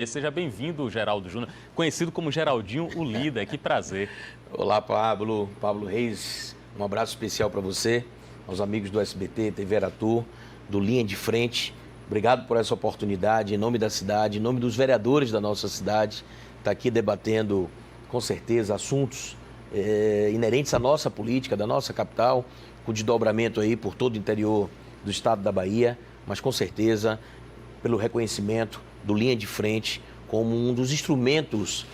Seja bem-vindo, Geraldo Júnior, conhecido como Geraldinho, o líder. Que prazer. Olá, Pablo Reis, um abraço especial para você, aos amigos do SBT, TV Aratu, do Linha de Frente. Obrigado por essa oportunidade, em nome da cidade, em nome dos vereadores da nossa cidade, estar aqui debatendo, com certeza, assuntos inerentes à nossa política, da nossa capital, com desdobramento aí por todo o interior do estado da Bahia, mas com certeza pelo reconhecimento do Linha de Frente como um dos instrumentos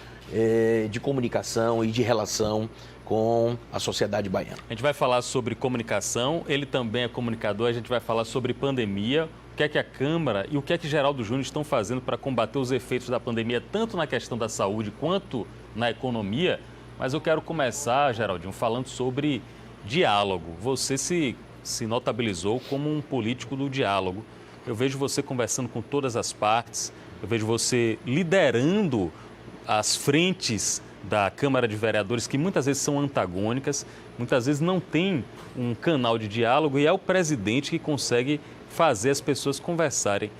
de comunicação e de relação com a sociedade baiana. A gente vai falar sobre comunicação, ele também é comunicador, a gente vai falar sobre pandemia, o que é que a Câmara e o que é que Geraldo Júnior estão fazendo para combater os efeitos da pandemia, tanto na questão da saúde quanto na economia. Mas eu quero começar, Geraldinho, falando sobre diálogo. Você se notabilizou como um político do diálogo. Eu vejo você conversando com todas as partes, eu vejo você liderando as frentes da Câmara de Vereadores, que muitas vezes são antagônicas, muitas vezes não tem um canal de diálogo e é o presidente que consegue fazer as pessoas conversarem.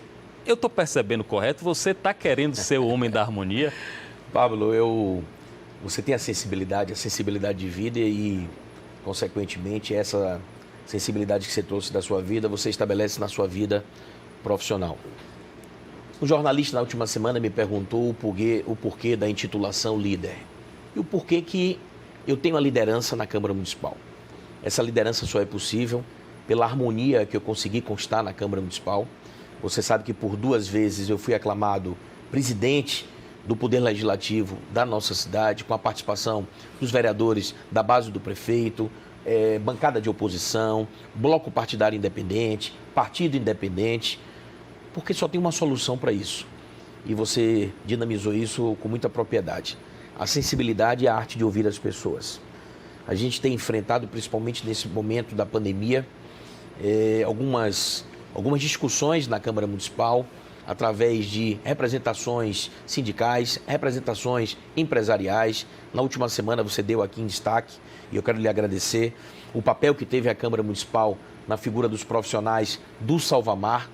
Eu estou percebendo correto? Você está querendo ser o homem da harmonia? Pablo, você tem a sensibilidade de vida e, consequentemente, essa sensibilidade que você trouxe da sua vida, você estabelece na sua vida profissional. Um jornalista na última semana me perguntou o porquê da intitulação líder e o porquê que eu tenho a liderança na Câmara Municipal. Essa liderança só é possível pela harmonia que eu consegui conquistar na Câmara Municipal. Você sabe que por 2 vezes eu fui aclamado presidente do Poder Legislativo da nossa cidade, com a participação dos vereadores da base do prefeito, bancada de oposição, bloco partidário independente, partido independente, porque só tem uma solução para isso. E você dinamizou isso com muita propriedade. A sensibilidade e a arte de ouvir as pessoas. A gente tem enfrentado, principalmente nesse momento da pandemia, algumas discussões na Câmara Municipal, através de representações sindicais, representações empresariais. Na última semana você deu aqui em destaque, e eu quero lhe agradecer, o papel que teve a Câmara Municipal na figura dos profissionais do Salvamar,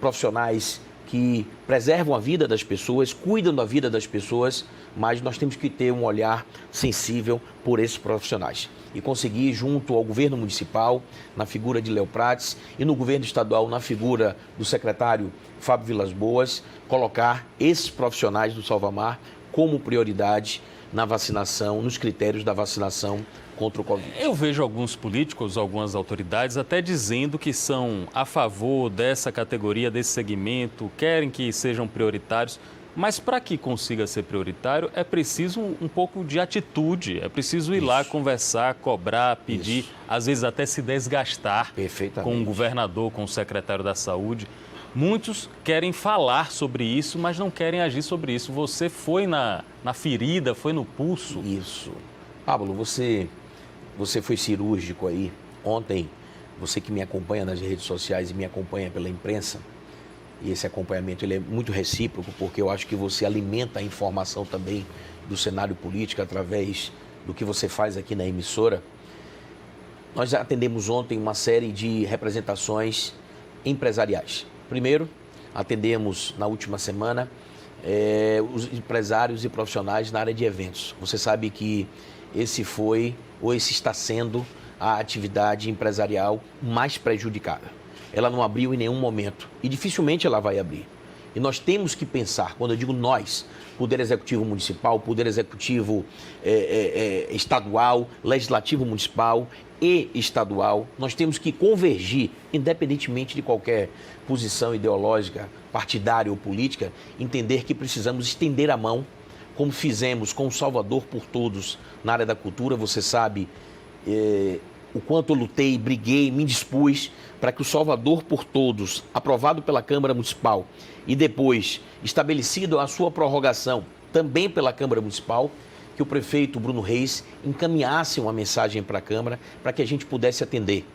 profissionais que preservam a vida das pessoas, cuidam da vida das pessoas, mas nós temos que ter um olhar sensível por esses profissionais. E conseguir, junto ao governo municipal, na figura de Léo Prates, e no governo estadual, na figura do secretário Fábio Vilas Boas, colocar esses profissionais do Salvamar como prioridade na vacinação, nos critérios da vacinação contra o Covid. Eu vejo alguns políticos, algumas autoridades até dizendo que são a favor dessa categoria, desse segmento, querem que sejam prioritários, mas para que consiga ser prioritário é preciso um pouco de atitude, é preciso ir lá conversar, cobrar, pedir, às vezes até se desgastar com o governador, com o secretário da Saúde. Muitos querem falar sobre isso, mas não querem agir sobre isso. Você foi na ferida, foi no pulso. Isso. Pablo, você foi cirúrgico aí. Ontem, você que me acompanha nas redes sociais e me acompanha pela imprensa, e esse acompanhamento ele é muito recíproco, porque eu acho que você alimenta a informação também do cenário político através do que você faz aqui na emissora. Nós atendemos ontem uma série de representações empresariais. Primeiro, atendemos na última semana os empresários e profissionais na área de eventos. Você sabe que esse está sendo a atividade empresarial mais prejudicada. Ela não abriu em nenhum momento e dificilmente ela vai abrir. E nós temos que pensar, quando eu digo nós, Poder Executivo Municipal, Poder Executivo Estadual, Legislativo Municipal e Estadual, nós temos que convergir, independentemente de qualquer posição ideológica, partidária ou política, entender que precisamos estender a mão, como fizemos com o Salvador por Todos na área da cultura. Você sabe o quanto eu lutei, briguei, me dispus para que o Salvador por Todos, aprovado pela Câmara Municipal e depois estabelecido a sua prorrogação também pela Câmara Municipal, que o prefeito Bruno Reis encaminhasse uma mensagem para a Câmara para que a gente pudesse atender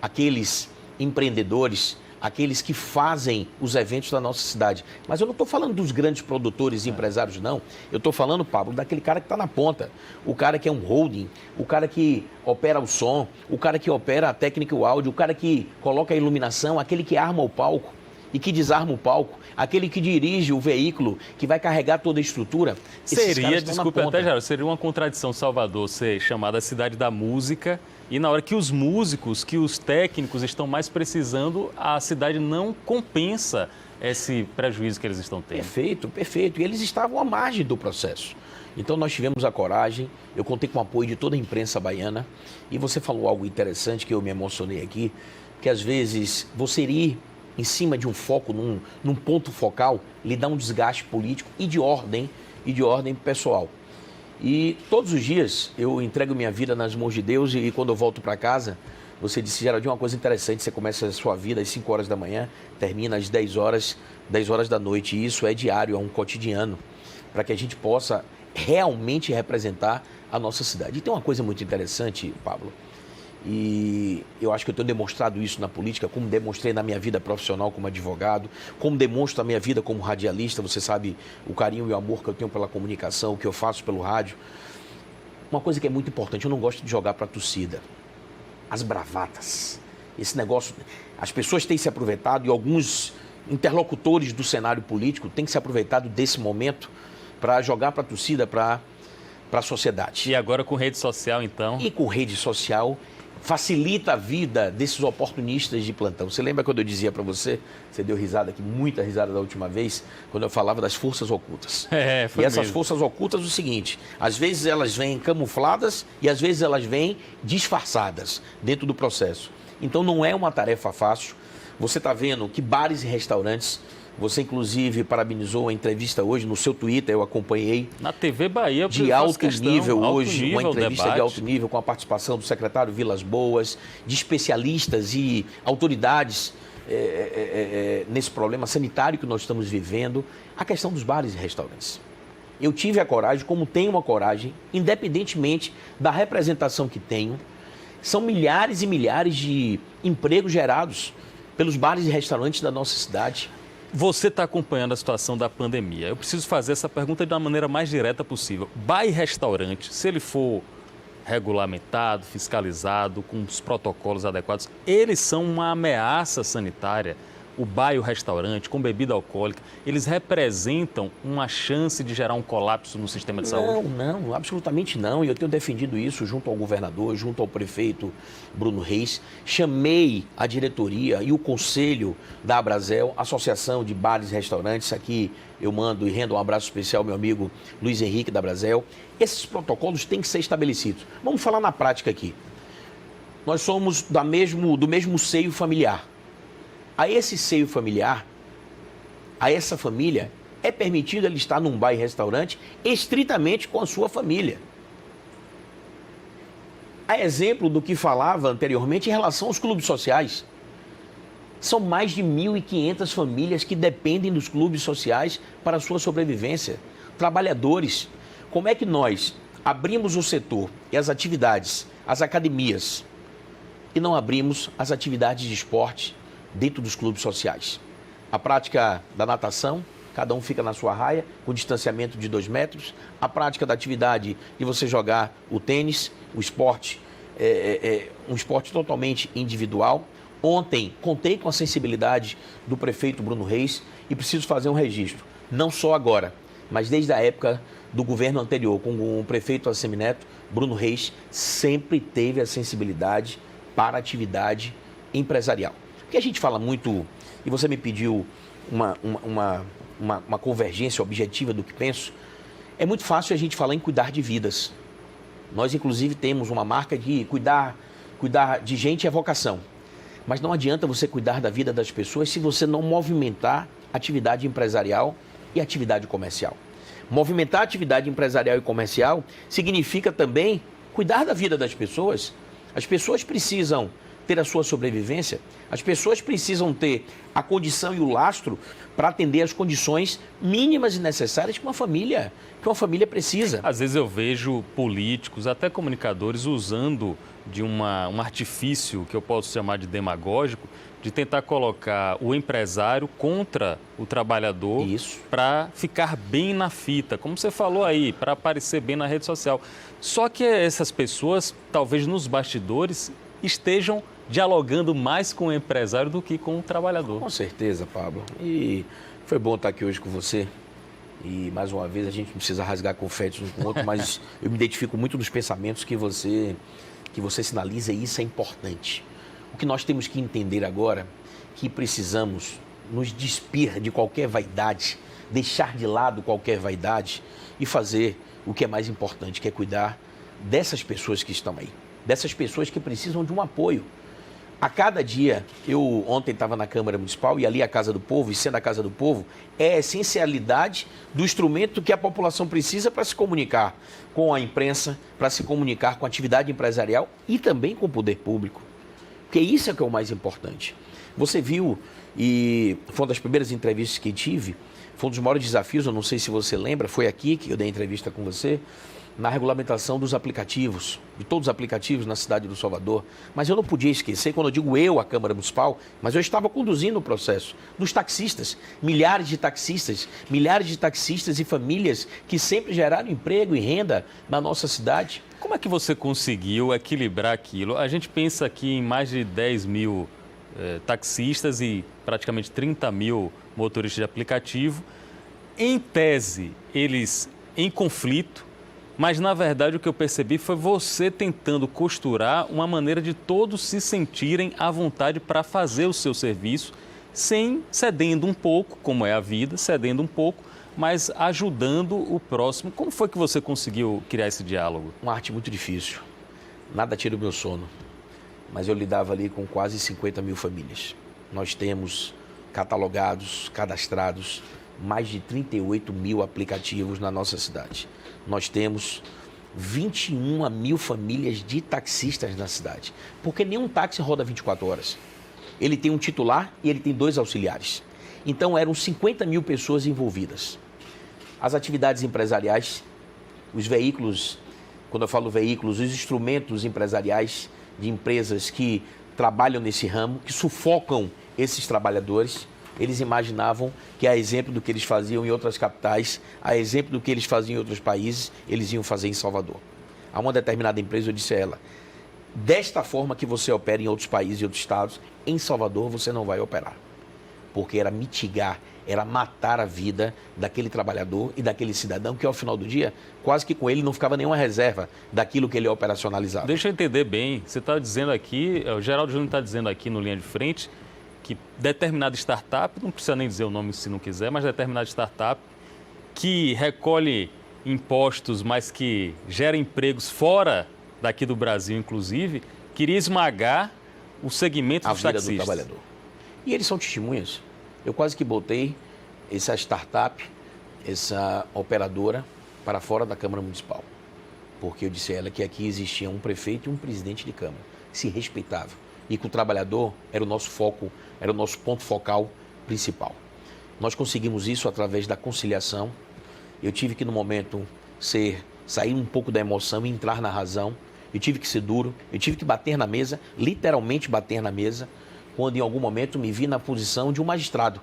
aqueles empreendedores, aqueles que fazem os eventos da nossa cidade. Mas eu não estou falando dos grandes produtores e empresários, não. Eu estou falando, Pablo, daquele cara que está na ponta, o cara que é um holding, o cara que opera o som, o cara que opera a técnica e o áudio, o cara que coloca a iluminação, aquele que arma o palco. e que desarma o palco, aquele que dirige o veículo, que vai carregar toda a estrutura. Desculpe até, Geraldo, seria uma contradição Salvador ser chamada a cidade da música e na hora que os músicos, que os técnicos estão mais precisando, a cidade não compensa esse prejuízo que eles estão tendo. Perfeito, perfeito. E eles estavam à margem do processo. Então nós tivemos a coragem, eu contei com o apoio de toda a imprensa baiana e você falou algo interessante que eu me emocionei aqui, que às vezes você ir em cima de um foco, num ponto focal, lhe dá um desgaste político e de ordem pessoal. E todos os dias eu entrego minha vida nas mãos de Deus e quando eu volto para casa, você disse, Geraldinho, uma coisa interessante, você começa a sua vida às 5 horas da manhã, termina às 10 horas da noite, e isso é diário, é um cotidiano, para que a gente possa realmente representar a nossa cidade. E tem uma coisa muito interessante, Pablo, e eu acho que eu tenho demonstrado isso na política, como demonstrei na minha vida profissional como advogado, como demonstro na minha vida como radialista, você sabe o carinho e o amor que eu tenho pela comunicação, o que eu faço pelo rádio. Uma coisa que é muito importante, eu não gosto de jogar para a torcida. As bravatas, esse negócio, as pessoas têm se aproveitado e alguns interlocutores do cenário político têm se aproveitado desse momento para jogar para a torcida, para a sociedade. E agora com rede social, então? E com rede social facilita a vida desses oportunistas de plantão. Você lembra quando eu dizia para você, você deu risada aqui, muita risada da última vez, quando eu falava das forças ocultas. Foi e essas mesmo. Forças ocultas é o seguinte, às vezes elas vêm camufladas e às vezes elas vêm disfarçadas dentro do processo. Então não é uma tarefa fácil. Você está vendo que bares e restaurantes, você inclusive parabenizou a entrevista hoje no seu Twitter, eu acompanhei. Na TV Bahia, de alto nível hoje, nível, uma entrevista debate. De alto nível com a participação do secretário Vilas Boas, de especialistas e autoridades nesse problema sanitário que nós estamos vivendo, a questão dos bares e restaurantes. Eu tive a coragem, como tenho a coragem, independentemente da representação que tenho, são milhares e milhares de empregos gerados pelos bares e restaurantes da nossa cidade. Você está acompanhando a situação da pandemia. Eu preciso fazer essa pergunta de uma maneira mais direta possível. Bar e restaurante, se ele for regulamentado, fiscalizado, com os protocolos adequados, eles são uma ameaça sanitária. O bar e o restaurante, com bebida alcoólica, eles representam uma chance de gerar um colapso no sistema de saúde? Não, absolutamente não. E eu tenho defendido isso junto ao governador, junto ao prefeito Bruno Reis. Chamei a diretoria e o conselho da Abrazel, Associação de Bares e Restaurantes. Aqui eu mando e rendo um abraço especial ao meu amigo Luiz Henrique da Abrazel. Esses protocolos têm que ser estabelecidos. Vamos falar na prática aqui. Nós somos do mesmo seio familiar. A esse seio familiar, a essa família, é permitido ele estar num bar e restaurante estritamente com a sua família. A exemplo do que falava anteriormente em relação aos clubes sociais. São mais de 1.500 famílias que dependem dos clubes sociais para a sua sobrevivência. Trabalhadores. Como é que nós abrimos o setor e as atividades, as academias, e não abrimos as atividades de esporte dentro dos clubes sociais? A prática da natação, cada um fica na sua raia, com distanciamento de 2 metros. A prática da atividade de você jogar o tênis, o esporte, um esporte totalmente individual. Ontem, contei com a sensibilidade do prefeito Bruno Reis e preciso fazer um registro. Não só agora, mas desde a época do governo anterior, com o prefeito Assemineto, Bruno Reis sempre teve a sensibilidade para a atividade empresarial. Porque a gente fala muito, e você me pediu uma convergência objetiva do que penso, é muito fácil a gente falar em cuidar de vidas. Nós, inclusive, temos uma marca de cuidar de gente é vocação. Mas não adianta você cuidar da vida das pessoas se você não movimentar atividade empresarial e atividade comercial. Movimentar a atividade empresarial e comercial significa também cuidar da vida das pessoas. As pessoas precisam ter a sua sobrevivência, as pessoas precisam ter a condição e o lastro para atender às condições mínimas e necessárias que uma família precisa. Às vezes eu vejo políticos, até comunicadores, usando de um artifício que eu posso chamar de demagógico, de tentar colocar o empresário contra o trabalhador para ficar bem na fita, como você falou aí, para aparecer bem na rede social. Só que essas pessoas, talvez nos bastidores, estejam dialogando mais com o empresário do que com o trabalhador. Com certeza, Pablo. E foi bom estar aqui hoje com você. E, mais uma vez, a gente não precisa rasgar confetes um com o outro, mas eu me identifico muito nos pensamentos que você sinaliza, e isso é importante. O que nós temos que entender agora, que precisamos nos despir de qualquer vaidade, deixar de lado qualquer vaidade e fazer o que é mais importante, que é cuidar dessas pessoas que estão aí, dessas pessoas que precisam de um apoio. A cada dia, eu ontem estava na Câmara Municipal e ali a Casa do Povo, e sendo a Casa do Povo, é a essencialidade do instrumento que a população precisa para se comunicar com a imprensa, para se comunicar com a atividade empresarial e também com o poder público. Porque isso é que é o mais importante. Você viu, e foi uma das primeiras entrevistas que tive, foi um dos maiores desafios, eu não sei se você lembra, foi aqui que eu dei entrevista com você, na regulamentação dos aplicativos, de todos os aplicativos na cidade do Salvador. Mas eu não podia esquecer, quando eu digo eu, a Câmara Municipal, mas eu estava conduzindo o processo dos taxistas, milhares de taxistas e famílias que sempre geraram emprego e renda na nossa cidade. Como é que você conseguiu equilibrar aquilo? A gente pensa aqui em mais de 10 mil taxistas e praticamente 30 mil motoristas de aplicativo. Em tese, eles em conflito, mas, na verdade, o que eu percebi foi você tentando costurar uma maneira de todos se sentirem à vontade para fazer o seu serviço, cedendo um pouco, como é a vida, cedendo um pouco, mas ajudando o próximo. Como foi que você conseguiu criar esse diálogo? Uma arte muito difícil. Nada tira o meu sono. Mas eu lidava ali com quase 50 mil famílias. Nós temos catalogados, cadastrados, mais de 38 mil aplicativos na nossa cidade. Nós temos 21 mil famílias de taxistas na cidade. Porque nenhum táxi roda 24 horas. Ele tem um titular e ele tem 2 auxiliares. Então eram 50 mil pessoas envolvidas. As atividades empresariais, os veículos, quando eu falo veículos, os instrumentos empresariais de empresas que trabalham nesse ramo, que sufocam esses trabalhadores, eles imaginavam que, a exemplo do que eles faziam em outras capitais, a exemplo do que eles faziam em outros países, eles iam fazer em Salvador. A uma determinada empresa, eu disse a ela, desta forma que você opera em outros países e outros estados, em Salvador você não vai operar. Porque era mitigar, era matar a vida daquele trabalhador e daquele cidadão que, ao final do dia, quase que com ele não ficava nenhuma reserva daquilo que ele operacionalizava. Deixa eu entender bem, você está dizendo aqui, o Geraldo Júnior está dizendo aqui no Linha de Frente, que determinada startup, não precisa nem dizer o nome se não quiser, mas determinada startup que recolhe impostos, mas que gera empregos fora daqui do Brasil, inclusive, queria esmagar o segmento dos taxistas. A vida do trabalhador. E eles são testemunhas. Eu quase que botei essa startup, essa operadora, para fora da Câmara Municipal. Porque eu disse a ela que aqui existia um prefeito e um presidente de Câmara, que se respeitavam. E que o trabalhador era o nosso foco, era o nosso ponto focal principal. Nós conseguimos isso através da conciliação. Eu tive que, no momento, sair um pouco da emoção e entrar na razão. Eu tive que ser duro, eu tive que bater na mesa, literalmente bater na mesa, quando em algum momento me vi na posição de um magistrado,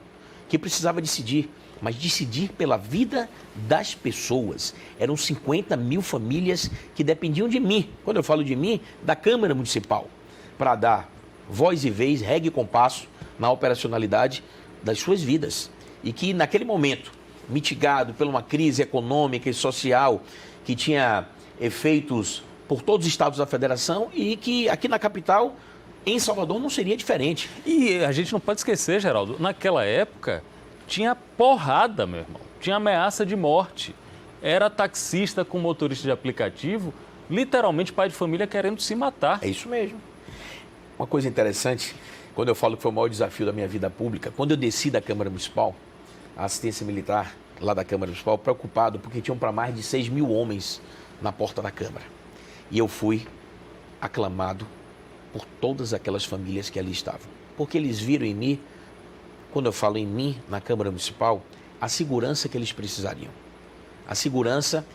que precisava decidir, mas decidir pela vida das pessoas. Eram 50 mil famílias que dependiam de mim, quando eu falo de mim, da Câmara Municipal, para dar voz e vez, regra e compasso na operacionalidade das suas vidas. E que naquele momento, mitigado por uma crise econômica e social que tinha efeitos por todos os estados da federação e que aqui na capital, em Salvador, não seria diferente. E a gente não pode esquecer, Geraldo, naquela época tinha porrada, meu irmão, tinha ameaça de morte. Era taxista com motorista de aplicativo, literalmente pai de família querendo se matar. É isso mesmo. Uma coisa interessante, quando eu falo que foi o maior desafio da minha vida pública, quando eu desci da Câmara Municipal, a assistência militar lá da Câmara Municipal, preocupado, porque tinham para mais de 6 mil homens na porta da Câmara. E eu fui aclamado por todas aquelas famílias que ali estavam. Porque eles viram em mim, quando eu falo em mim, na Câmara Municipal, a segurança que eles precisariam. A segurança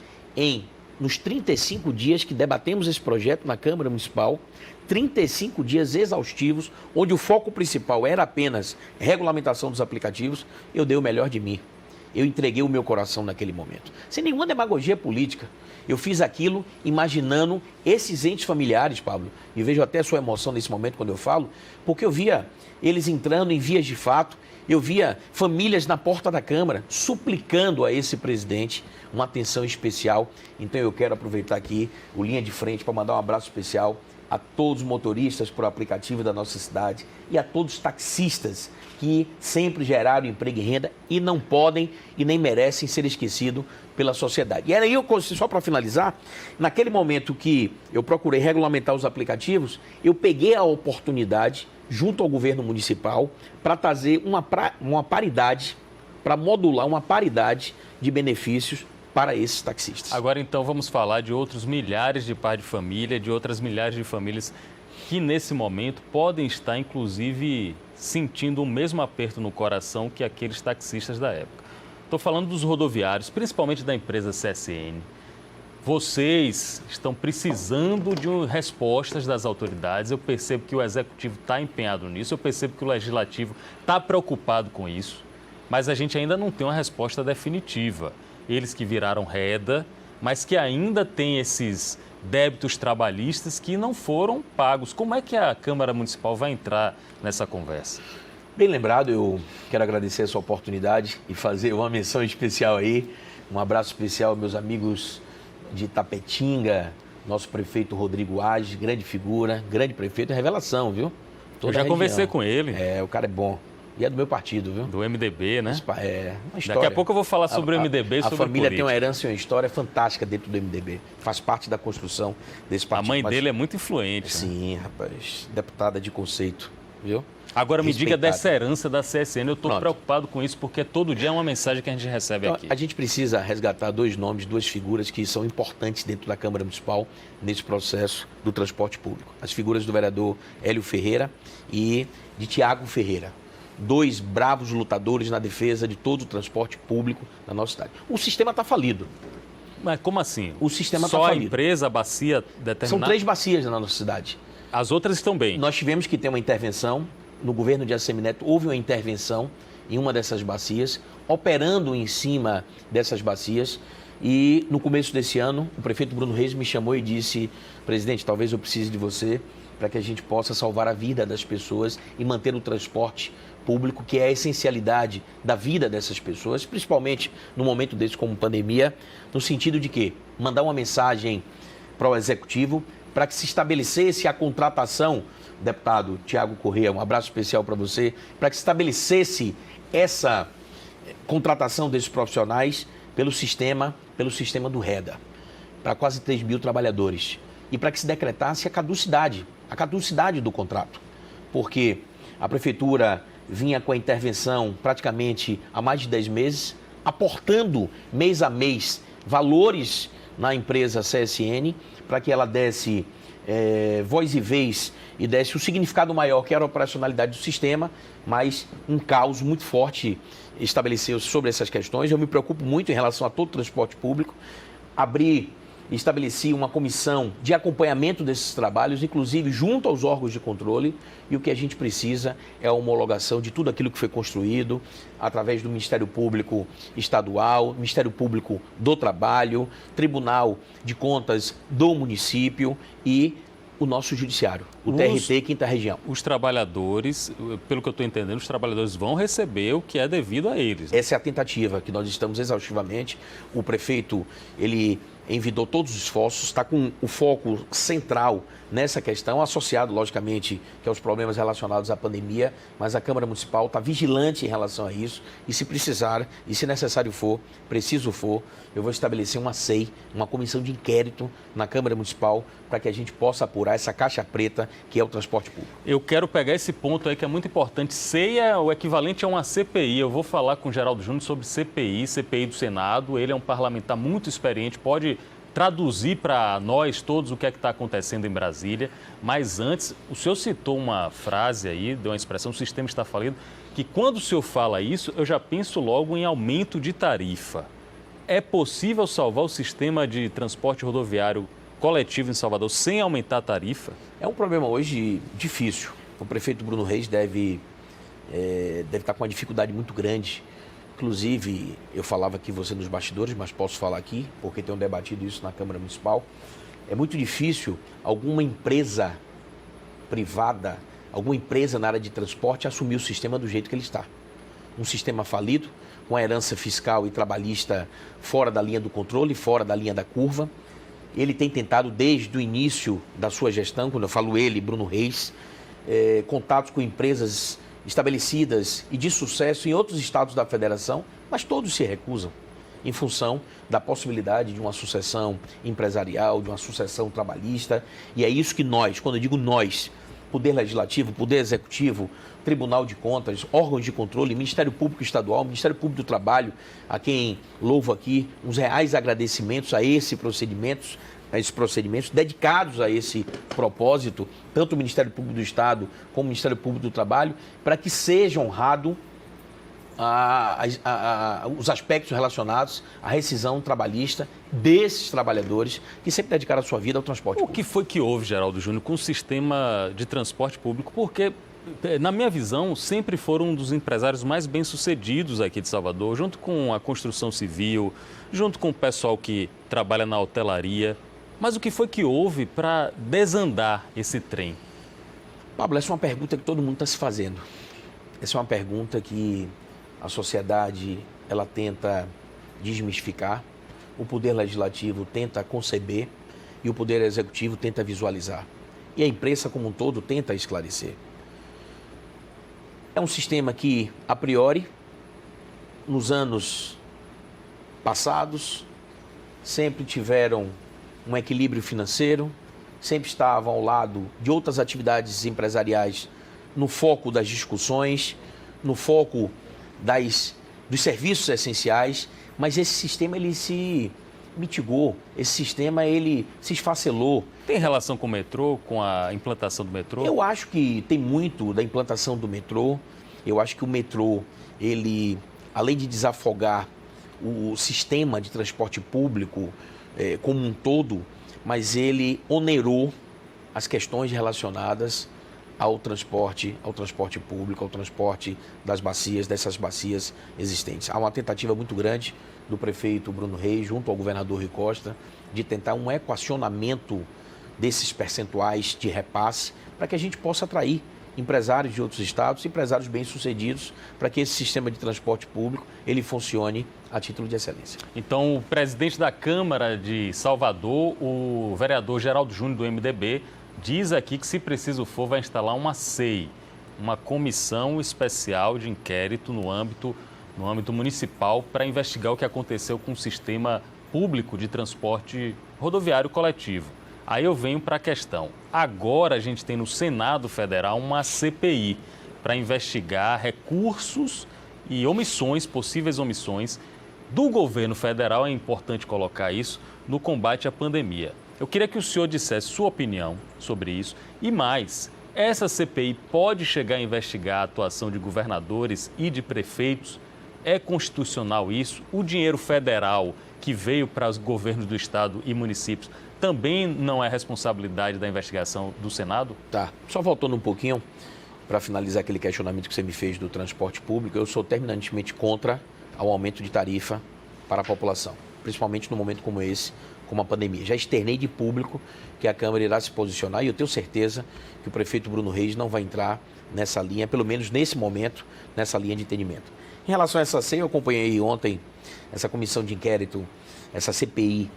nos 35 dias que debatemos esse projeto na Câmara Municipal, 35 dias exaustivos, onde o foco principal era apenas regulamentação dos aplicativos, eu dei o melhor de mim. eu entreguei o meu coração naquele momento. Sem nenhuma demagogia política. Eu fiz aquilo imaginando esses entes familiares, Pablo, e vejo até a sua emoção nesse momento quando eu falo, porque eu via eles entrando em vias de fato, eu via famílias na porta da Câmara suplicando a esse presidente uma atenção especial. Então eu quero aproveitar aqui o Linha de Frente para mandar um abraço especial a todos os motoristas por aplicativo da nossa cidade e a todos os taxistas que sempre geraram emprego e renda e não podem e nem merecem ser esquecidos pela sociedade. E aí, só para finalizar, naquele momento que eu procurei regulamentar os aplicativos, eu peguei a oportunidade, junto ao governo municipal, para trazer uma paridade, para modular uma paridade de benefícios para esses taxistas. Agora, então, vamos falar de outros milhares de pais de família, de outras milhares de famílias que, nesse momento, podem estar, inclusive, sentindo o mesmo aperto no coração que aqueles taxistas da época. Estou falando dos rodoviários, principalmente da empresa CSN. Vocês estão precisando de respostas das autoridades. Eu percebo que o Executivo está empenhado nisso, eu percebo que o Legislativo está preocupado com isso, mas a gente ainda não tem uma resposta definitiva. Eles que viraram reda, mas que ainda têm esses débitos trabalhistas que não foram pagos. Como é que a Câmara Municipal vai entrar nessa conversa? Bem lembrado, eu quero agradecer essa oportunidade e fazer uma menção especial aí. Um abraço especial aos meus amigos de Tapetinga, nosso prefeito Rodrigo Age, grande figura, grande prefeito, revelação, viu? Eu já conversei com ele. O cara é bom. E é do meu partido, viu? Do MDB, né? Uma história. Daqui a pouco eu vou falar sobre o MDB e sobre a família política. tem uma herança e uma história fantástica dentro do MDB. Faz parte da construção desse partido. A mãe dele é muito influente. Sim, rapaz. Deputada de conceito, viu? Agora me diga dessa herança da CSN. Eu estou preocupado com isso porque todo dia é uma mensagem que a gente recebe aqui. A gente precisa resgatar dois nomes, duas figuras que são importantes dentro da Câmara Municipal nesse processo do transporte público. As figuras do vereador Hélio Ferreira e de Tiago Ferreira. Dois bravos lutadores na defesa de todo o transporte público na nossa cidade. O sistema está falido. Mas como assim? O sistema está falido. falido. Só a empresa, a bacia determinada? São 3 bacias na nossa cidade. As outras estão bem? Nós tivemos que ter uma intervenção. No governo de Assemineto houve uma intervenção em uma dessas bacias, operando em cima dessas bacias. E no começo desse ano, o prefeito Bruno Reis me chamou e disse: presidente, talvez eu precise de você para que a gente possa salvar a vida das pessoas e manter o transporte público, que é a essencialidade da vida dessas pessoas, principalmente no momento desse como pandemia, no sentido de que mandar uma mensagem para o Executivo para que se estabelecesse a contratação, deputado Tiago Corrêa, um abraço especial para você, para que se estabelecesse essa contratação desses profissionais pelo sistema do REDA, para quase 3 mil trabalhadores, e para que se decretasse a caducidade do contrato, porque a Prefeitura vinha com a intervenção praticamente há mais de 10 meses, aportando mês a mês valores na empresa CSN para que ela desse voz e vez e desse o significado maior que era a operacionalidade do sistema, mas um caos muito forte estabeleceu-se sobre essas questões. Eu me preocupo muito em relação a todo o transporte público. Estabeleci uma comissão de acompanhamento desses trabalhos, inclusive junto aos órgãos de controle, e o que a gente precisa é a homologação de tudo aquilo que foi construído através do Ministério Público Estadual, Ministério Público do Trabalho, Tribunal de Contas do município e o nosso judiciário, o TRT, Quinta Região. Os trabalhadores, pelo que eu estou entendendo, os trabalhadores vão receber o que é devido a eles. Né? Essa é a tentativa que nós estamos exaustivamente. O prefeito, ele envidou todos os esforços, está com o foco central nessa questão, associado, logicamente, que aos problemas relacionados à pandemia, mas a Câmara Municipal está vigilante em relação a isso e se precisar, e se necessário for, preciso for, eu vou estabelecer uma SEI, uma comissão de inquérito na Câmara Municipal para que a gente possa apurar essa caixa preta que é o transporte público. Eu quero pegar esse ponto aí que é muito importante. SEI é o equivalente a uma CPI. Eu vou falar com o Geraldo Júnior sobre CPI do Senado. Ele é um parlamentar muito experiente, pode traduzir para nós todos o que é que está acontecendo em Brasília. Mas antes, o senhor citou uma frase aí, deu uma expressão, o sistema está falido, que quando o senhor fala isso, eu já penso logo em aumento de tarifa. É possível salvar o sistema de transporte rodoviário coletivo em Salvador sem aumentar a tarifa? É um problema hoje difícil. O prefeito Bruno Reis deve estar com uma dificuldade muito grande Inclusive, eu falava aqui você nos bastidores, mas posso falar aqui, porque tenho debatido isso na Câmara Municipal. É muito difícil alguma empresa privada, alguma empresa na área de transporte assumir o sistema do jeito que ele está. Um sistema falido, com a herança fiscal e trabalhista fora da linha do controle, fora da linha da curva. Ele tem tentado, desde o início da sua gestão, quando eu falo ele, Bruno Reis, contatos com empresas estabelecidas e de sucesso em outros estados da federação, mas todos se recusam em função da possibilidade de uma sucessão empresarial, de uma sucessão trabalhista. E é isso que nós, quando eu digo nós, Poder Legislativo, Poder Executivo, Tribunal de Contas, órgãos de controle, Ministério Público Estadual, Ministério Público do Trabalho, a quem louvo aqui uns reais agradecimentos a esses procedimentos dedicados a esse propósito, tanto o Ministério Público do Estado como o Ministério Público do Trabalho, para que seja honrado os aspectos relacionados à rescisão trabalhista desses trabalhadores que sempre dedicaram a sua vida ao transporte público. O que foi que houve, Geraldo Júnior, com o sistema de transporte público? Porque, na minha visão, sempre foram um dos empresários mais bem-sucedidos aqui de Salvador, junto com a construção civil, junto com o pessoal que trabalha na hotelaria. Mas o que foi que houve para desandar esse trem? Pablo, essa é uma pergunta que todo mundo está se fazendo. Essa é uma pergunta que a sociedade ela tenta desmistificar, o Poder Legislativo tenta conceber e o Poder Executivo tenta visualizar. E a imprensa como um todo tenta esclarecer. É um sistema que, a priori, nos anos passados, sempre tiveram um equilíbrio financeiro, sempre estavam ao lado de outras atividades empresariais no foco das discussões, no foco dos serviços essenciais, mas esse sistema ele se mitigou, esse sistema ele se esfacelou. Tem relação com o metrô, com a implantação do metrô? Eu acho que tem muito da implantação do metrô. Eu acho que o metrô, ele, além de desafogar o sistema de transporte público como um todo, mas ele onerou as questões relacionadas ao transporte público, ao transporte dessas bacias existentes. Há uma tentativa muito grande do prefeito Bruno Reis, junto ao governador Rui Costa, de tentar um equacionamento desses percentuais de repasse, para que a gente possa atrair empresários de outros estados, empresários bem-sucedidos, para que esse sistema de transporte público ele funcione a título de excelência. Então, o presidente da Câmara de Salvador, o vereador Geraldo Júnior, do MDB, diz aqui que, se preciso for, vai instalar uma CEI, uma comissão especial de inquérito no âmbito municipal para investigar o que aconteceu com o sistema público de transporte rodoviário coletivo. Aí eu venho para a questão. Agora a gente tem no Senado Federal uma CPI para investigar recursos e omissões, possíveis omissões, do governo federal, é importante colocar isso, no combate à pandemia. Eu queria que o senhor dissesse sua opinião sobre isso. E mais, essa CPI pode chegar a investigar a atuação de governadores e de prefeitos? É constitucional isso? O dinheiro federal que veio para os governos do estado e municípios também não é responsabilidade da investigação do Senado? Tá. Só voltando um pouquinho, para finalizar aquele questionamento que você me fez do transporte público, eu sou terminantemente contra ao aumento de tarifa para a população, principalmente num momento como esse, como a pandemia. Já externei de público que a Câmara irá se posicionar e eu tenho certeza que o prefeito Bruno Reis não vai entrar nessa linha, pelo menos nesse momento, nessa linha de entendimento. Em relação a essa CEI, eu acompanhei ontem essa comissão de inquérito, essa CPI,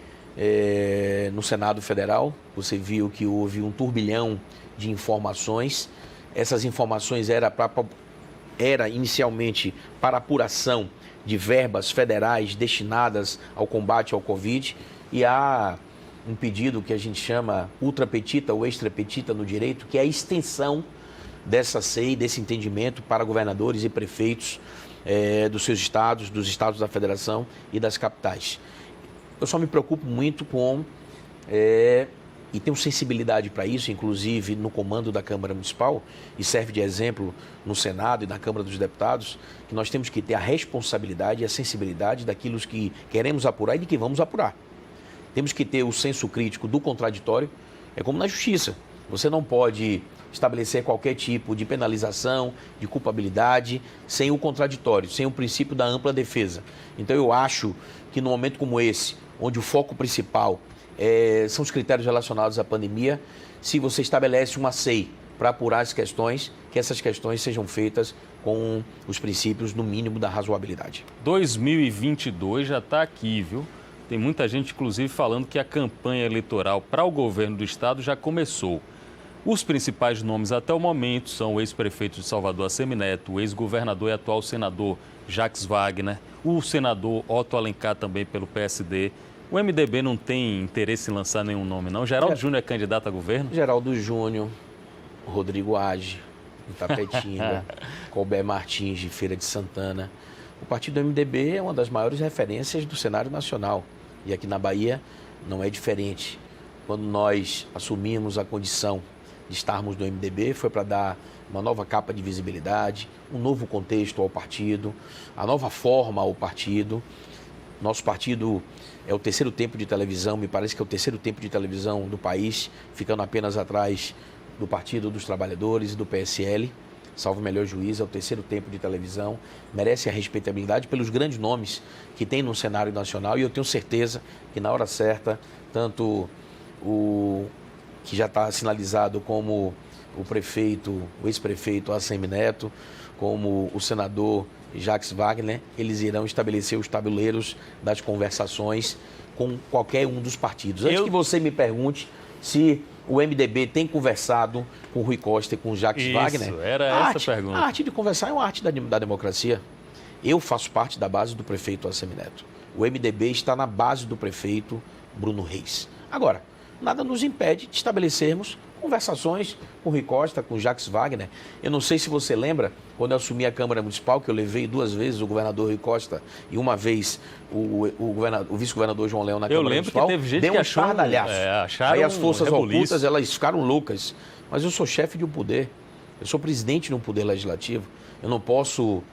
no Senado Federal. Você viu que houve um turbilhão de informações. Essas informações era inicialmente para apuração de verbas federais destinadas ao combate ao Covid, e há um pedido que a gente chama ultra petita ou extra petita no direito, que é a extensão dessa CEI, desse entendimento para governadores e prefeitos dos seus estados, dos estados da federação e das capitais. Eu só me preocupo muito com, e tenho sensibilidade para isso, inclusive no comando da Câmara Municipal, e serve de exemplo no Senado e na Câmara dos Deputados, que nós temos que ter a responsabilidade e a sensibilidade daquilo que queremos apurar e de que vamos apurar. Temos que ter o senso crítico do contraditório. É como na justiça. Você não pode estabelecer qualquer tipo de penalização, de culpabilidade, sem o contraditório, sem o princípio da ampla defesa. Então eu acho que num momento como esse, onde o foco principal são os critérios relacionados à pandemia, se você estabelece uma SEI para apurar as questões, que essas questões sejam feitas com os princípios, no mínimo, da razoabilidade. 2022 já está aqui, viu? Tem muita gente, inclusive, falando que a campanha eleitoral para o governo do estado já começou. Os principais nomes até o momento são o ex-prefeito de Salvador, Assemineto, o ex-governador e atual senador Jacques Wagner, o senador Otto Alencar, também pelo PSD. O MDB não tem interesse em lançar nenhum nome, não? Geraldo Júnior é candidato a governo? Geraldo Júnior, Rodrigo Age, de Tapetinga, Colbert Martins, de Feira de Santana. O partido MDB é uma das maiores referências do cenário nacional. E aqui na Bahia não é diferente. Quando nós assumimos a condição de estarmos no MDB, foi para dar uma nova capa de visibilidade, um novo contexto ao partido, a nova forma ao partido. Nosso partido é o terceiro tempo de televisão, me parece que é o terceiro tempo de televisão do país, ficando apenas atrás do Partido dos Trabalhadores e do PSL. Salvo o melhor juízo, é o terceiro tempo de televisão, merece a respeitabilidade pelos grandes nomes que tem no cenário nacional, e eu tenho certeza que na hora certa, tanto o que já está sinalizado como o prefeito, o ex-prefeito Assemineto, como o senador Jacques Wagner, eles irão estabelecer os tabuleiros das conversações com qualquer um dos partidos. Antes que você me pergunte se o MDB tem conversado com o Rui Costa e com o Jacques Wagner. Era essa a pergunta. A arte de conversar é uma arte da democracia. Eu faço parte da base do prefeito Assemineto. O MDB está na base do prefeito Bruno Reis. Agora, nada nos impede de estabelecermos conversações com o Rui Costa, com o Jacques Wagner. Eu não sei se você lembra, quando eu assumi a Câmara Municipal, que eu levei 2 vezes o governador Rui Costa e uma vez o vice-governador João Leão na Câmara Municipal. Eu lembro que teve gente deu que um achou estardalhaço. Aí as forças ocultas, elas ficaram loucas. Mas eu sou chefe de um poder. Eu sou presidente de um poder legislativo. Eu não posso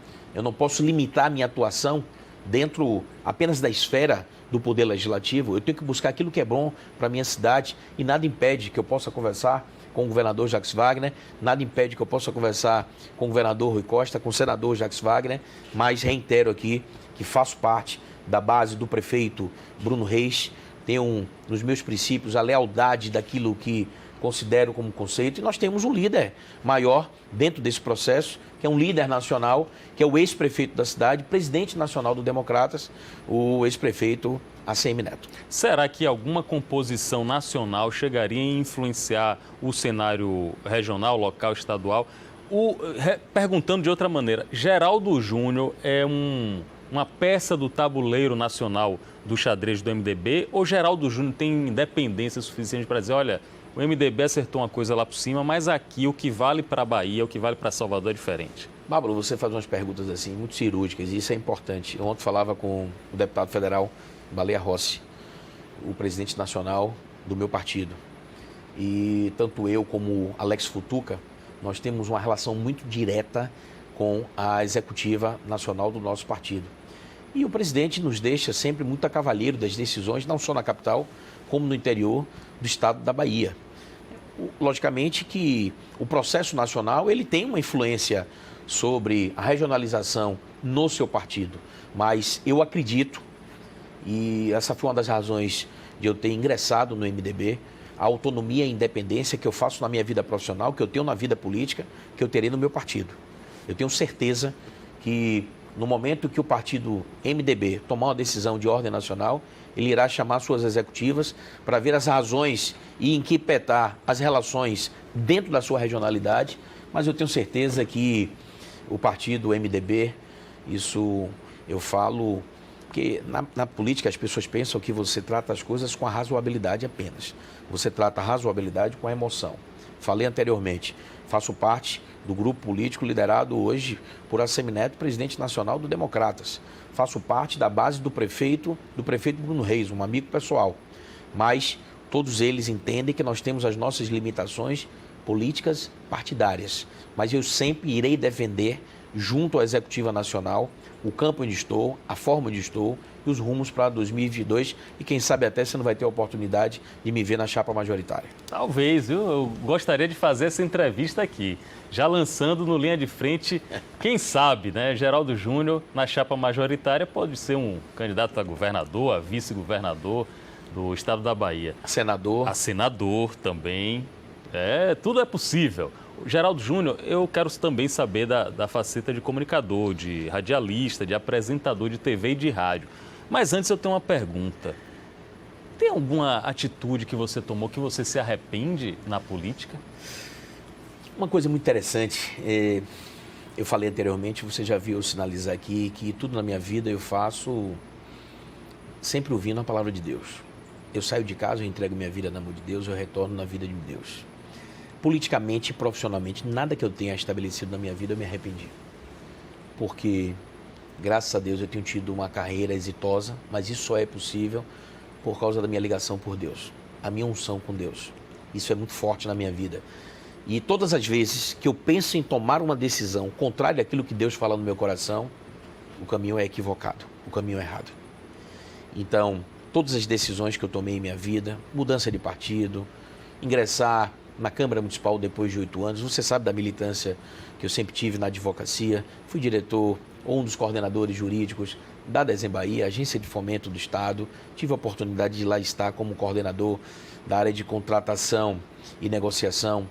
limitar a minha atuação dentro apenas da esfera do poder legislativo. Eu tenho que buscar aquilo que é bom para a minha cidade, e nada impede que eu possa conversar com o governador Jacques Wagner, nada impede que eu possa conversar com o governador Rui Costa, com o senador Jacques Wagner, mas reitero aqui que faço parte da base do prefeito Bruno Reis, tenho nos meus princípios a lealdade daquilo que considero como conceito, e nós temos um líder maior dentro desse processo, que é um líder nacional, que é o ex-prefeito da cidade, presidente nacional do Democratas, o ex-prefeito Assemineto. Será que alguma composição nacional chegaria a influenciar o cenário regional, local, estadual? Perguntando de outra maneira, Geraldo Júnior é uma peça do tabuleiro nacional do xadrez do MDB, ou Geraldo Júnior tem independência suficiente para dizer, olha, o MDB acertou uma coisa lá por cima, mas aqui o que vale para a Bahia, o que vale para Salvador é diferente? Bárbara, você faz umas perguntas assim, muito cirúrgicas, e isso é importante. Eu ontem falava com o deputado federal Baleia Rossi, o presidente nacional do meu partido. E tanto eu como Alex Futuca, nós temos uma relação muito direta com a executiva nacional do nosso partido. E o presidente nos deixa sempre muito a cavalheiro das decisões, não só na capital, como no interior do estado da Bahia. Logicamente que o processo nacional ele tem uma influência sobre a regionalização no seu partido, mas eu acredito, e essa foi uma das razões de eu ter ingressado no MDB, a autonomia e independência que eu faço na minha vida profissional, que eu tenho na vida política, que eu terei no meu partido. Eu tenho certeza que no momento que o partido MDB tomar uma decisão de ordem nacional, ele irá chamar suas executivas para ver as razões e inquietar as relações dentro da sua regionalidade, mas eu tenho certeza que o partido MDB, isso eu falo, porque na política as pessoas pensam que você trata as coisas com a razoabilidade apenas. Você trata a razoabilidade com a emoção. Falei anteriormente, faço parte do grupo político liderado hoje por Assemineto, presidente nacional do Democratas. Faço parte da base do prefeito Bruno Reis, um amigo pessoal. Mas todos eles entendem que nós temos as nossas limitações políticas partidárias. Mas eu sempre irei defender, junto à Executiva Nacional, o campo onde estou, a forma onde estou e os rumos para 2022 e quem sabe até você não vai ter a oportunidade de me ver na chapa majoritária. Talvez, viu? Eu gostaria de fazer essa entrevista aqui, já lançando no Linha de Frente, quem sabe, né? Geraldo Júnior na chapa majoritária pode ser um candidato a governador, a vice-governador do estado da Bahia. Senador. A senador também. Tudo é possível. Geraldo Júnior, eu quero também saber da faceta de comunicador, de radialista, de apresentador de TV e de rádio. Mas antes eu tenho uma pergunta. Tem alguma atitude que você tomou que você se arrepende na política? Uma coisa muito interessante, eu falei anteriormente, você já viu eu sinalizar aqui que tudo na minha vida eu faço sempre ouvindo a palavra de Deus. Eu saio de casa, eu entrego minha vida na mão de Deus, eu retorno na vida de Deus. Politicamente e profissionalmente, nada que eu tenha estabelecido na minha vida eu me arrependi. Porque, graças a Deus, eu tenho tido uma carreira exitosa, mas isso só é possível por causa da minha ligação por Deus, a minha unção com Deus. Isso é muito forte na minha vida. E todas as vezes que eu penso em tomar uma decisão contrária àquilo que Deus fala no meu coração, o caminho é equivocado, o caminho é errado. Então, todas as decisões que eu tomei em minha vida, mudança de partido, ingressar na Câmara Municipal depois de 8 anos, você sabe da militância que eu sempre tive na advocacia, fui diretor ou um dos coordenadores jurídicos da Desen Bahia, agência de fomento do Estado, tive a oportunidade de lá estar como coordenador da área de contratação e negociação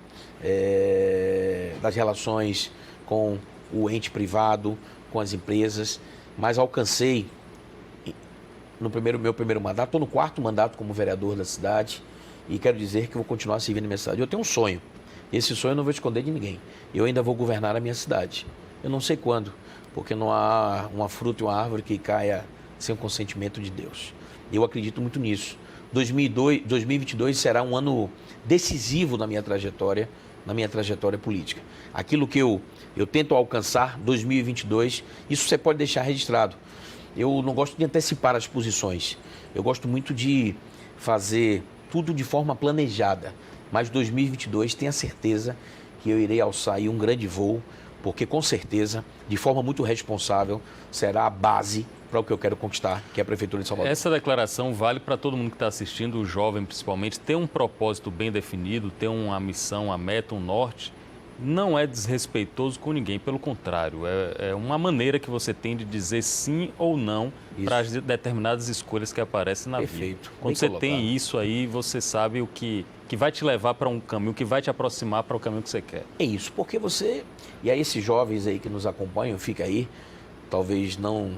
das relações com o ente privado, com as empresas, mas alcancei no meu primeiro mandato, estou no 4º mandato como vereador da cidade e quero dizer que vou continuar servindo a minha cidade. Eu tenho um sonho, esse sonho eu não vou esconder de ninguém, eu ainda vou governar a minha cidade, eu não sei quando, porque não há uma fruta e uma árvore que caia sem o consentimento de Deus. Eu acredito muito nisso. 2022 será um ano decisivo na minha trajetória política. Aquilo que eu tento alcançar, 2022, isso você pode deixar registrado. Eu não gosto de antecipar as posições, eu gosto muito de fazer tudo de forma planejada, mas 2022 tenha certeza que eu irei alçar aí um grande voo, porque com certeza, de forma muito responsável, será a base para o que eu quero conquistar, que é a Prefeitura de Salvador. Essa declaração vale para todo mundo que está assistindo, o jovem principalmente, ter um propósito bem definido, ter uma missão, uma meta, um norte, não é desrespeitoso com ninguém, pelo contrário, é uma maneira que você tem de dizer sim ou não para as determinadas escolhas que aparecem na vida. Quando você tem isso aí, você sabe o que vai te levar para um caminho, que vai te aproximar para o caminho que você quer. É isso, porque você, e aí esses jovens aí que nos acompanham, fica aí, talvez não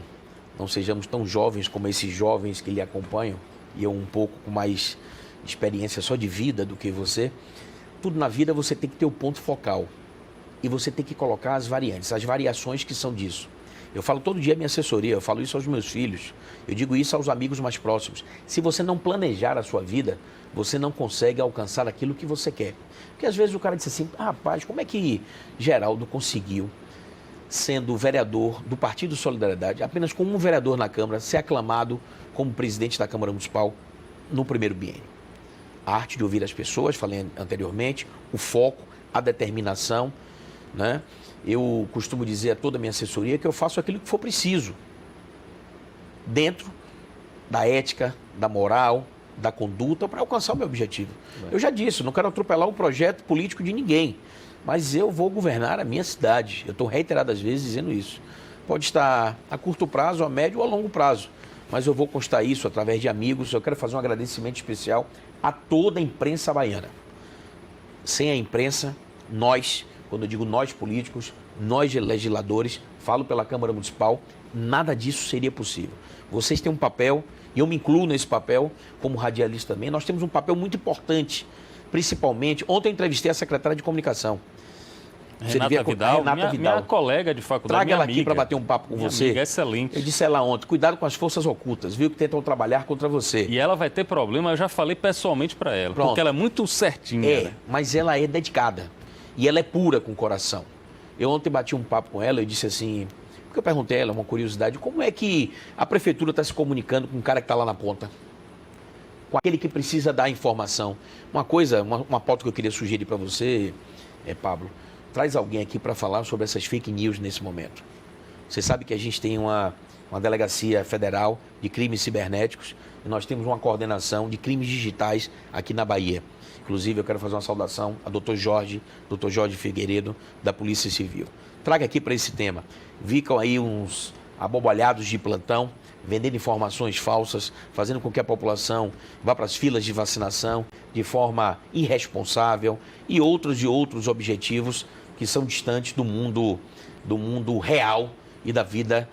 sejamos tão jovens como esses jovens que lhe acompanham, e eu um pouco com mais experiência só de vida do que você. Tudo na vida você tem que ter o ponto focal e você tem que colocar as variantes, as variações que são disso. Eu falo todo dia a minha assessoria, eu falo isso aos meus filhos, eu digo isso aos amigos mais próximos. Se você não planejar a sua vida, você não consegue alcançar aquilo que você quer. Porque às vezes o cara diz assim, rapaz, como é que Geraldo conseguiu, sendo vereador do Partido Solidariedade, apenas com um vereador na Câmara, ser aclamado como presidente da Câmara Municipal no primeiro biênio? A arte de ouvir as pessoas, falei anteriormente, o foco, a determinação, né? Eu costumo dizer a toda a minha assessoria que eu faço aquilo que for preciso, dentro da ética, da moral, da conduta, para alcançar o meu objetivo. Eu já disse, não quero atropelar um projeto político de ninguém, mas eu vou governar a minha cidade. Eu estou reiteradas vezes dizendo isso. Pode estar a curto prazo, a médio ou a longo prazo, mas eu vou constar isso através de amigos. Eu quero fazer um agradecimento especial a toda a imprensa baiana. Sem a imprensa, nós, quando eu digo nós políticos, nós legisladores, falo pela Câmara Municipal, nada disso seria possível. Vocês têm um papel, e eu me incluo nesse papel, como radialista também, nós temos um papel muito importante, principalmente, ontem eu entrevistei a secretária de Comunicação. Renata Vidal, minha colega de faculdade, traga ela aqui para bater um papo com você. Amiga, excelente. Eu disse a ela ontem, cuidado com as forças ocultas, viu, que tentam trabalhar contra você. E ela vai ter problema, eu já falei pessoalmente para ela, porque ela é muito certinha. Né? Mas ela é dedicada e ela é pura com o coração. Eu ontem bati um papo com ela e disse assim, porque eu perguntei a ela, uma curiosidade, como é que a prefeitura está se comunicando com o cara que está lá na ponta? Com aquele que precisa dar informação. Uma coisa, uma pauta que eu queria sugerir para você, Pablo, traz alguém aqui para falar sobre essas fake news nesse momento. Você sabe que a gente tem uma delegacia federal de crimes cibernéticos e nós temos uma coordenação de crimes digitais aqui na Bahia. Inclusive, eu quero fazer uma saudação ao Dr. Jorge Figueiredo, da Polícia Civil. Traga aqui para esse tema. Ficam aí uns abobalhados de plantão, vendendo informações falsas, fazendo com que a população vá para as filas de vacinação de forma irresponsável e outros objetivos que são distantes do mundo real e da vida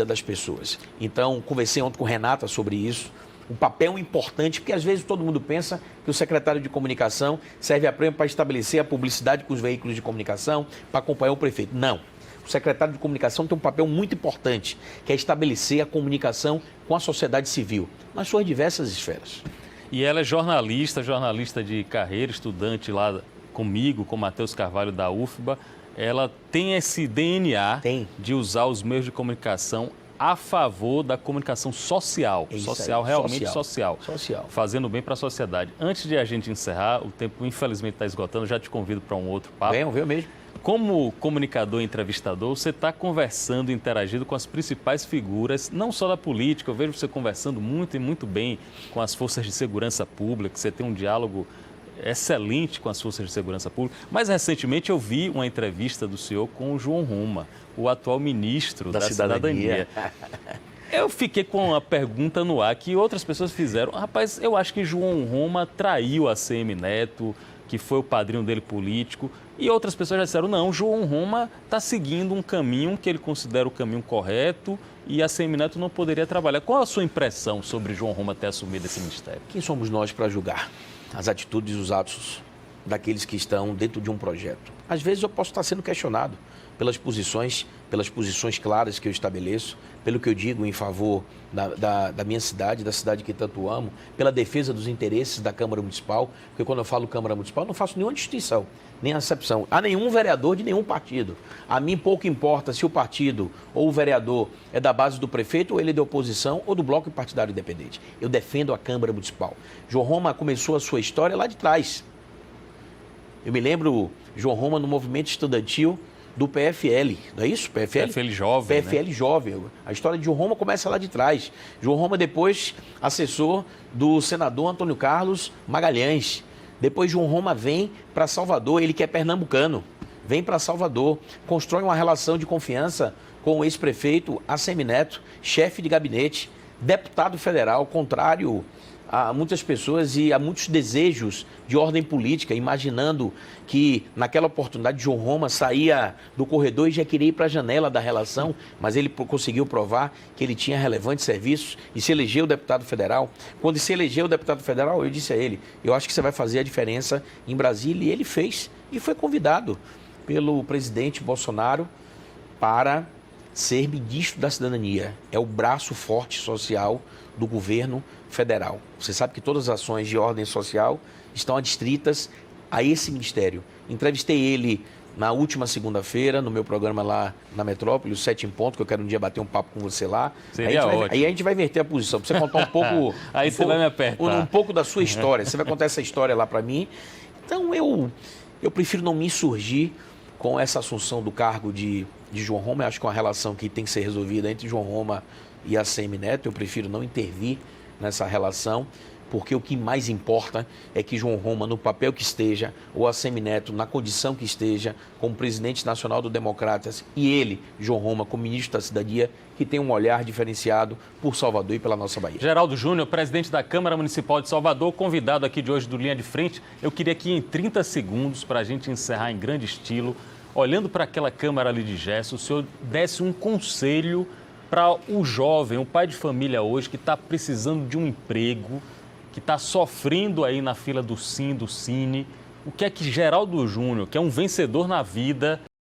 das pessoas. Então, conversei ontem com Renata sobre isso, um papel importante, porque às vezes todo mundo pensa que o secretário de comunicação serve apenas para estabelecer a publicidade com os veículos de comunicação, para acompanhar o prefeito. Não. O secretário de comunicação tem um papel muito importante, que é estabelecer a comunicação com a sociedade civil, nas suas diversas esferas. E ela é jornalista de carreira, estudante lá comigo, com Matheus Carvalho da UFBA. Ela tem esse DNA de usar os meios de comunicação a favor da comunicação social. Realmente social. Fazendo bem para a sociedade. Antes de a gente encerrar, o tempo infelizmente está esgotando, já te convido para um outro papo. Venho mesmo. Como comunicador e entrevistador, você está conversando, interagindo com as principais figuras, não só da política, eu vejo você conversando muito e muito bem com as forças de segurança pública, você tem um diálogo excelente com as forças de segurança pública. Mas recentemente eu vi uma entrevista do senhor com o João Roma, o atual ministro da Cidadania. Eu fiquei com uma pergunta no ar que outras pessoas fizeram. Rapaz, eu acho que João Roma traiu a ACM Neto, que foi o padrinho dele político, e outras pessoas já disseram, não, João Roma está seguindo um caminho que ele considera o caminho correto e a ACM Neto não poderia trabalhar. Qual a sua impressão sobre João Roma ter assumido esse ministério? Quem somos nós para julgar as atitudes e os atos daqueles que estão dentro de um projeto? Às vezes eu posso estar sendo questionado pelas posições claras que eu estabeleço, pelo que eu digo em favor da minha cidade, da cidade que tanto amo, pela defesa dos interesses da Câmara Municipal, porque quando eu falo Câmara Municipal, eu não faço nenhuma distinção, nem acepção a nenhum vereador de nenhum partido. A mim pouco importa se o partido ou o vereador é da base do prefeito, ou ele é de oposição, ou do bloco partidário independente. Eu defendo a Câmara Municipal. João Roma começou a sua história lá de trás. Eu me lembro, João Roma, no movimento estudantil do PFL, não é isso? PFL Jovem, PFL, né? Jovem. A história de João Roma começa lá de trás. João Roma depois assessor do senador Antônio Carlos Magalhães. Depois João Roma vem para Salvador, ele que é pernambucano, vem para Salvador, constrói uma relação de confiança com o ex-prefeito ACM Neto, chefe de gabinete, deputado federal, contrário a muitas pessoas e a muitos desejos de ordem política, imaginando que naquela oportunidade João Roma saía do corredor e já queria ir para a janela da relação, mas ele conseguiu provar que ele tinha relevantes serviços e se elegeu deputado federal. Quando se elegeu deputado federal, eu disse a ele, eu acho que você vai fazer a diferença em Brasília, e ele fez, e foi convidado pelo presidente Bolsonaro para ser ministro da Cidadania. É o braço forte social do governo federal. Você sabe que todas as ações de ordem social estão adstritas a esse ministério. Entrevistei ele na última segunda-feira, no meu programa lá na Metrópole, o 7 em Ponto, que eu quero um dia bater um papo com você lá. Seria ótimo. Aí a gente vai inverter a posição, para você contar um pouco... Aí você vai me apertar. Um pouco da sua história. Você vai contar essa história lá para mim. Então, eu prefiro não me insurgir com essa assunção do cargo de João Roma. Eu acho que é uma relação que tem que ser resolvida entre João Roma e a ACM Neto. Eu prefiro não intervir nessa relação, porque o que mais importa é que João Roma, no papel que esteja, ou a ACM Neto, na condição que esteja, como presidente nacional do Democratas, e ele, João Roma, como ministro da Cidadania, que tem um olhar diferenciado por Salvador e pela nossa Bahia. Geraldo Júnior, presidente da Câmara Municipal de Salvador, convidado aqui de hoje do Linha de Frente. Eu queria que em 30 segundos, para a gente encerrar em grande estilo, olhando para aquela Câmara ali de Gesso, o senhor desse um conselho para o jovem, o pai de família hoje, que está precisando de um emprego, que está sofrendo aí na fila do Sim, do Cine. O que é que Geraldo Júnior, que é um vencedor na vida,